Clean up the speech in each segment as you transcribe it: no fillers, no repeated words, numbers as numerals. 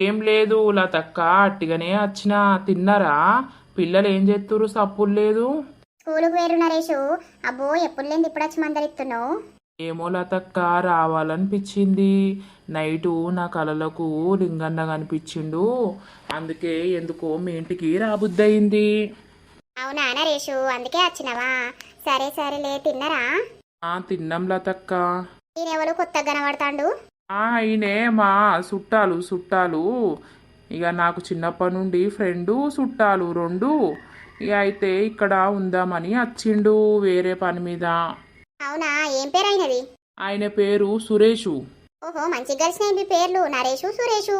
ఏం లేదు లతక్క, అట్టిగానే వచ్చిన. తిన్నారా? పిల్లలు ఏం చేస్తురు? సప్పులు లేదు. స్కూలుకు వేరు నరేషు. అబ్బో ఎప్పుడు లేని ఇప్పుడు వచ్చి మందలిస్తున్నావు. ఏమో లతక్క, రావాలనిపించింది. నైటు నా కలలకు లింగన్న కనిపించిండు. అందుకే ఎందుకో మీ ఇంటికి రాబుద్దయింది. అవునా నరేషు, అందుకే వచ్చినవా? సరే సరేలే, తిన్నరా? తిన్నాం లతక్క. ఈయనెవరు కొత్తగా కనబడతాండు? ఈయనే మా చుట్టాలు చుట్టాలు. ఇక నాకు చిన్నప్పటి నుండి ఫ్రెండు చుట్టాలు రెండు. ఇక అయితే ఇక్కడ ఉందామని వచ్చిండు వేరే పని మీద. అవునా, ఏం పేరు అయినది? ఆయన పేరు సురేషు. ఓహో, మంచిగా కలిసినాయి మీ పేర్లు, నరేషు సురేషు.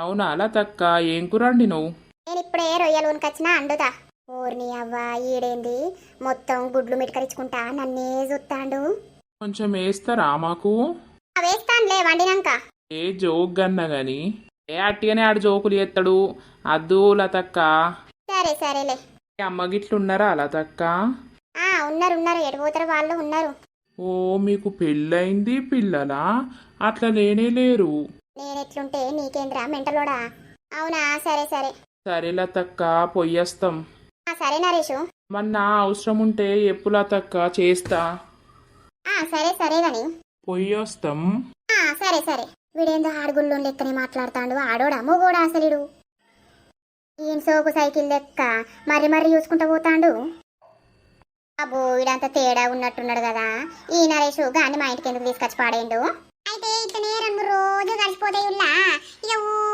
అవునా లతక్క, ఏం కూరండి నువ్వు? నేను ఇప్పుడే రొయ్యలోనికొచ్చినా అండుతా. ఓర్ని అవ్వ, ఈడేంది మొత్తం గుడ్లు మిటకరించుకుంటా నన్నే చూస్తాండు. కొంచెం వేస్తారా మాకు? వేస్తానులే వండినాక. ఏ జోక్ గన్నా గాని, అట్టిగానే ఆడు జోకులు చేస్తాడు. అద్దు లతక్క. సరే సరేలే. ఈ అమ్మ గిట్లున్నారా లతక్క? ఉన్నారు ఉన్నారు, ఎటు పోతారు వాళ్ళు ఉన్నారు. ఓ, మీకు పెళ్ళయింది, పిల్లలా? అట్లా లేనే లేరు. నేనెట్లుంటే నీకేంద్రా మెంటలోడా? అవునా, సరే సరే. సరే లతక్క, పొయ్యేస్తాం. సరే నరేషు. మొన్న అవసరం ఉంటే ఎప్పు లతక్క, చేస్తా. సరే సరే గాని పొయ్యొస్తాం. సరే సరే. వీడేందో ఆడుగుళ్ళు లెక్కనే మాట్లాడుతాడు. ఆడోడా మూగోడా అసలుడు? ఈయన సోకు సైకిల్ లెక్క మర్రి మర్రి చూసుకుంటా పోతాడు. అబ్బో, వీడంతా తేడా ఉన్నట్టున్నాడు కదా ఈ నరేషు. గాని మా ఇంటికి ఎందుకు తీసుకొచ్చి పాడేండు? అయితే ఇట్లనే 2 3 రోజులు కలిసిపోతాయి. ఇక